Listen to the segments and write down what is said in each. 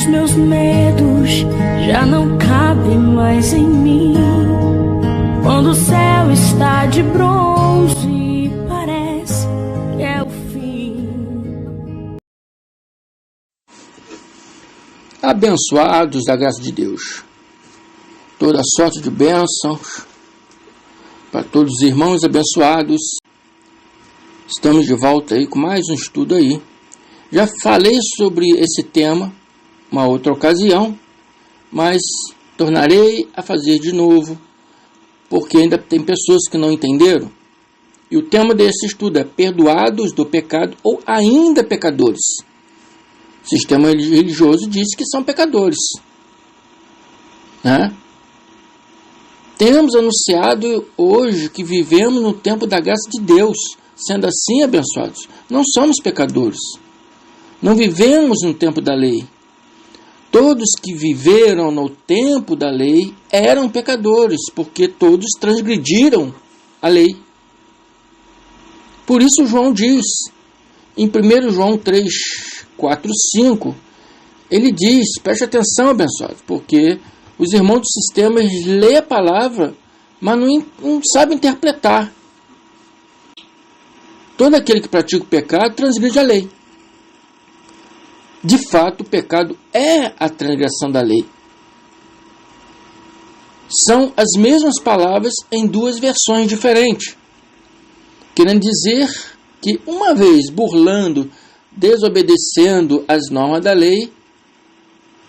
Os meus medos já não cabem mais em mim. Quando o céu está de bronze, parece que é o fim. Abençoados da graça de Deus, toda sorte de bênçãos para todos os irmãos abençoados. Estamos de volta aí com mais um estudo aí. Já falei sobre esse tema uma outra ocasião, mas tornarei a fazer de novo, porque ainda tem pessoas que não entenderam. E o tema desse estudo é perdoados do pecado ou ainda pecadores. O sistema religioso diz que são pecadores, né? Temos anunciado hoje que vivemos no tempo da graça de Deus. Sendo assim, abençoados, não somos pecadores. Não vivemos no tempo da lei. Todos que viveram no tempo da lei eram pecadores, porque todos transgrediram a lei. Por isso João diz, em 1 João 3, 4, 5, ele diz, preste atenção, abençoados, porque os irmãos do sistema lêem a palavra, mas não sabem interpretar. Todo aquele que pratica o pecado transgride a lei. De fato, o pecado é a transgressão da lei. São as mesmas palavras em duas versões diferentes, querendo dizer que uma vez burlando, desobedecendo as normas da lei,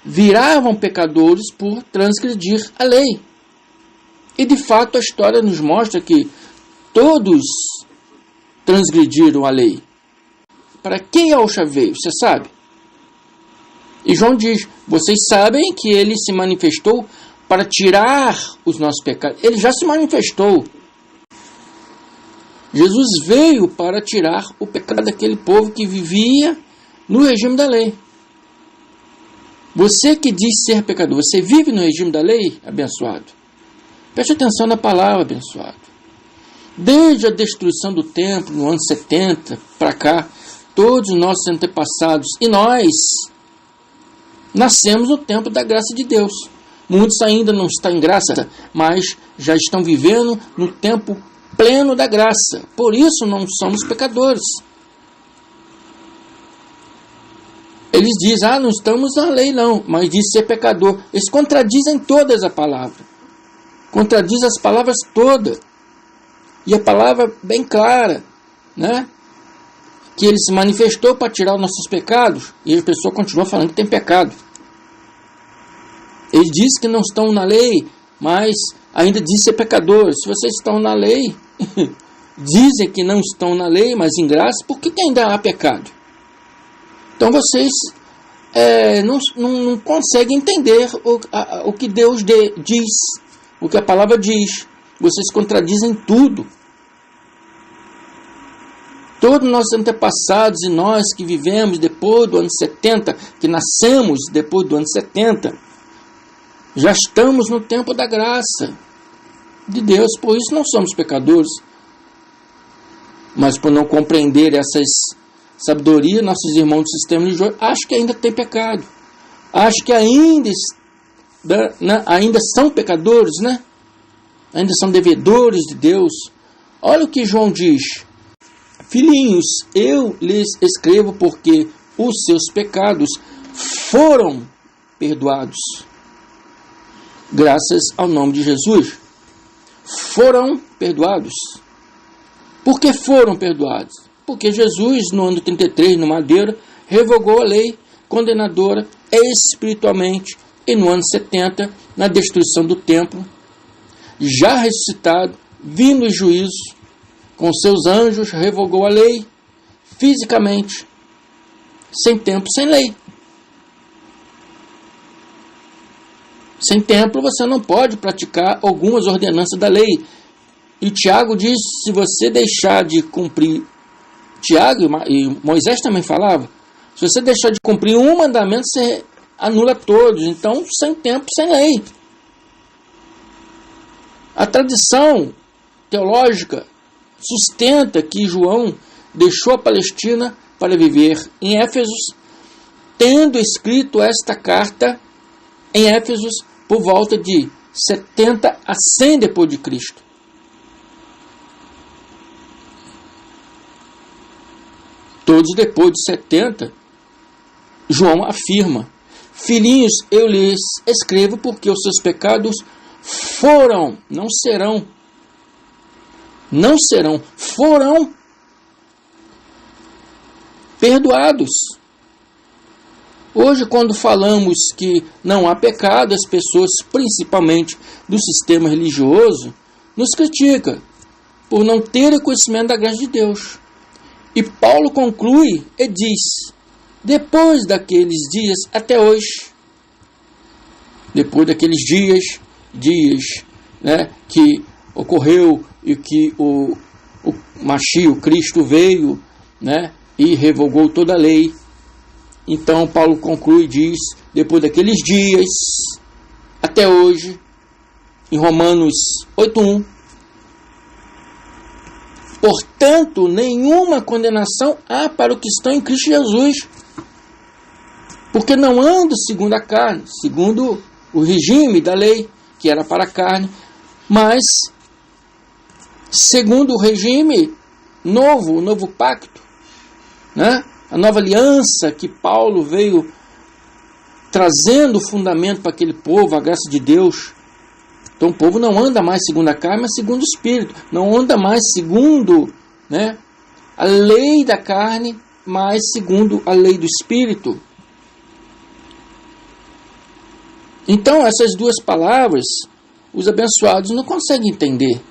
viravam pecadores por transgredir a lei. E de fato a história nos mostra que todos transgrediram a lei. Para quem a Yahshua veio, você sabe? E João diz, vocês sabem que ele se manifestou para tirar os nossos pecados. Ele já se manifestou. Jesus veio para tirar o pecado daquele povo que vivia no regime da lei. Você que diz ser pecador, você vive no regime da lei, abençoado? Preste atenção na palavra, abençoado. Desde a destruição do templo, no ano 70, para cá, todos os nossos antepassados e nós nascemos no tempo da graça de Deus. Muitos ainda não estão em graça, mas já estão vivendo no tempo pleno da graça. Por isso não somos pecadores. Eles dizem, não estamos na lei não, mas diz ser pecador. Eles contradizem todas as palavras. Contradiz as palavras todas. E a palavra bem clara, né? Que ele se manifestou para tirar os nossos pecados, e a pessoa continua falando que tem pecado. Ele diz que não estão na lei, mas ainda diz ser pecadores. Se vocês estão na lei, dizem que não estão na lei, mas em graça, por que ainda há pecado? Então vocês não conseguem entender o que Deus diz, o que a palavra diz. Vocês contradizem tudo. Todos nossos antepassados e nós que vivemos depois do ano 70, que nascemos depois do ano 70, já estamos no tempo da graça de Deus, por isso não somos pecadores. Mas por não compreender essas sabedorias, nossos irmãos do sistema religioso acham que ainda tem pecado. Acham que ainda são pecadores, né? Ainda são devedores de Deus. Olha o que João diz. Filhinhos, eu lhes escrevo porque os seus pecados foram perdoados. Graças ao nome de Jesus. Foram perdoados. Por que foram perdoados? Porque Jesus, no ano 33, no Madeira, revogou a lei condenadora espiritualmente. E no ano 70, na destruição do templo, já ressuscitado, vindo em juízo, com seus anjos, revogou a lei, fisicamente, sem templo, sem lei. Sem templo, você não pode praticar algumas ordenanças da lei. E Tiago diz, se você deixar de cumprir, Tiago e Moisés também falava, se você deixar de cumprir um mandamento, você anula todos. Então, sem templo, sem lei. A tradição teológica sustenta que João deixou a Palestina para viver em Éfeso tendo escrito esta carta em Éfeso por volta de 70 a 100 depois de Cristo. Todos depois de 70, João afirma: filhinhos, eu lhes escrevo porque os seus pecados foram perdoados. Hoje, quando falamos que não há pecado, as pessoas, principalmente do sistema religioso, nos criticam por não terem conhecimento da graça de Deus. E Paulo conclui e diz: depois daqueles dias até hoje, depois daqueles dias, né, que ocorreu e que o Mashiach, o Cristo, veio, né, e revogou toda a lei. Então Paulo conclui e diz: depois daqueles dias até hoje, em Romanos 8:1, portanto, nenhuma condenação há para o que estão em Cristo Jesus, porque não ando segundo a carne, segundo o regime da lei, que era para a carne, mas segundo o regime novo, o novo pacto, né? A nova aliança que Paulo veio trazendo fundamento para aquele povo, a graça de Deus. Então o povo não anda mais segundo a carne, mas segundo o Espírito. Não anda mais segundo, né, a lei da carne, mas segundo a lei do Espírito. Então essas duas palavras, os abençoados não conseguem entender.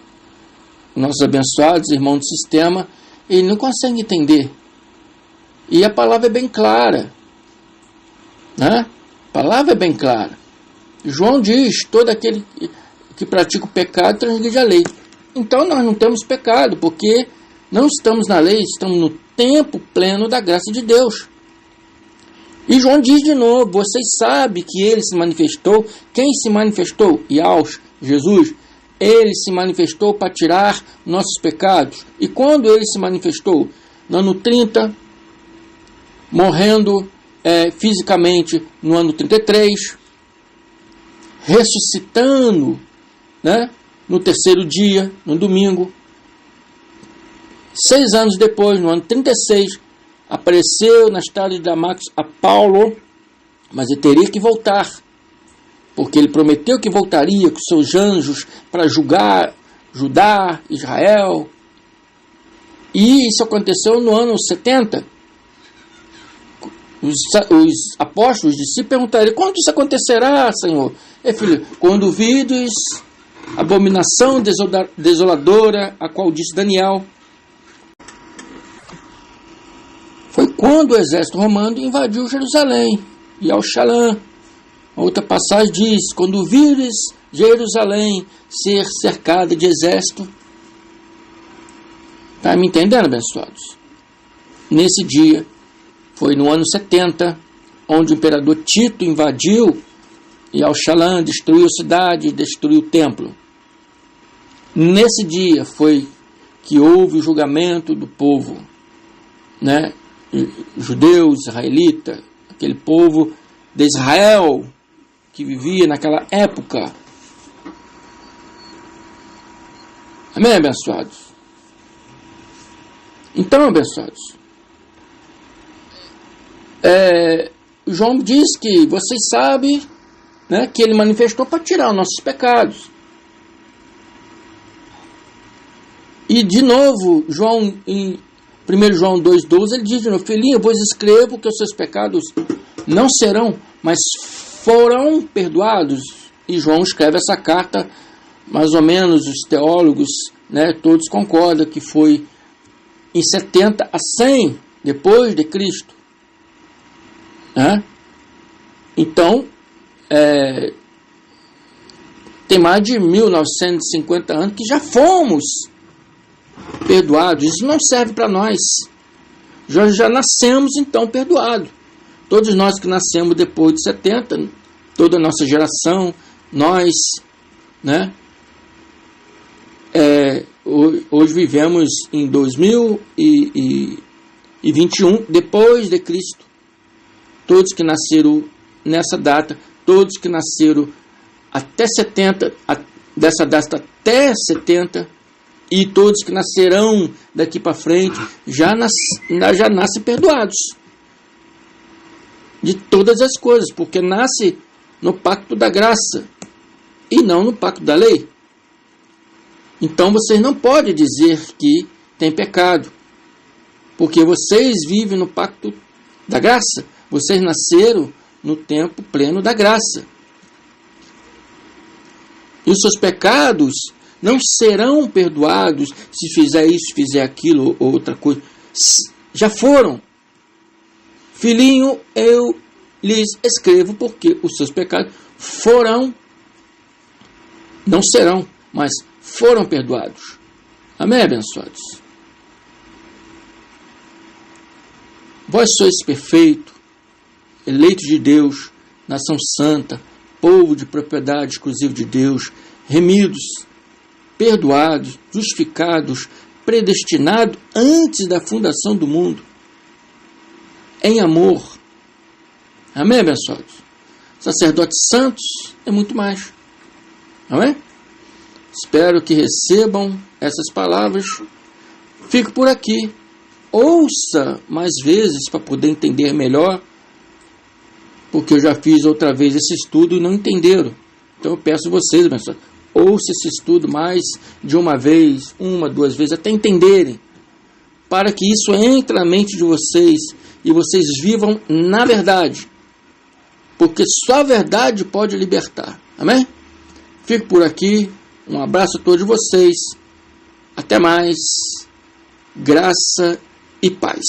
Nossos abençoados, irmãos do sistema, eles não conseguem entender. E a palavra é bem clara, né? A palavra é bem clara. João diz: todo aquele que pratica o pecado transgride a lei. Então nós não temos pecado, porque não estamos na lei, estamos no tempo pleno da graça de Deus. E João diz de novo: vocês sabem que ele se manifestou. Quem se manifestou? Yahshua, Jesus. Ele se manifestou para tirar nossos pecados. E quando ele se manifestou? No ano 30, morrendo fisicamente no ano 33, ressuscitando, né, no terceiro dia, no domingo. 6 anos depois, no ano 36, apareceu na estrada de Damasco a Paulo, mas ele teria que voltar, porque ele prometeu que voltaria com seus anjos para julgar Judá, Israel. E isso aconteceu no ano 70. Os apóstolos, os discípulos perguntaram: quando isso acontecerá, Senhor? Filho, quando vires abominação desoladora, a qual disse Daniel. Foi quando o exército romano invadiu Jerusalém. E ao Shalom, outra passagem diz: quando vires Jerusalém ser cercada de exército. Está me entendendo, abençoados? Nesse dia, foi no ano 70, onde o imperador Tito invadiu e Al-Shalom destruiu a cidade, destruiu o templo. Nesse dia foi que houve o julgamento do povo, né? Judeus, israelita, aquele povo de Israel que vivia naquela época. Amém, abençoados? Então, abençoados, João diz que vocês sabem, né, que ele manifestou para tirar os nossos pecados. E de novo, João, em 1 João 2,12, ele diz de novo: filhinho, eu vos escrevo que os seus pecados não serão, mas foram perdoados. E João escreve essa carta, mais ou menos os teólogos, né, todos concordam que foi em 70 a 100 depois de Cristo. Então, tem mais de 1950 anos que já fomos perdoados. Isso não serve para nós. Já nascemos, então, perdoados. Todos nós que nascemos depois de 70, toda a nossa geração, nós, né? Hoje vivemos em 2021, depois de Cristo. todos que nasceram nessa data, todos que nasceram até 70, dessa data até 70, e todos que nascerão daqui para frente já nascem perdoados de todas as coisas, porque nasce no pacto da graça e não no pacto da lei. Então vocês não podem dizer que tem pecado, porque vocês vivem no pacto da graça. Vocês nasceram no tempo pleno da graça. E os seus pecados não serão perdoados se fizer isso, fizer aquilo ou outra coisa. Já foram. Filhinho, eu lhes escrevo porque os seus pecados foram, não serão, mas foram perdoados. Amém, abençoados? Vós sois perfeito, eleitos de Deus, nação santa, povo de propriedade exclusiva de Deus, remidos, perdoados, justificados, predestinados antes da fundação do mundo, em amor. Amém, abençoados? Sacerdotes santos é muito mais. Amém? Espero que recebam essas palavras. Fico por aqui. Ouça mais vezes para poder entender melhor, porque eu já fiz outra vez esse estudo e não entenderam. Então eu peço a vocês, abençoados, ouça esse estudo mais de uma vez, uma, duas vezes, até entenderem, para que isso entre na mente de vocês e vocês vivam na verdade, porque só a verdade pode libertar. Amém? Fico por aqui. Um abraço a todos vocês. Até mais. Graça e paz.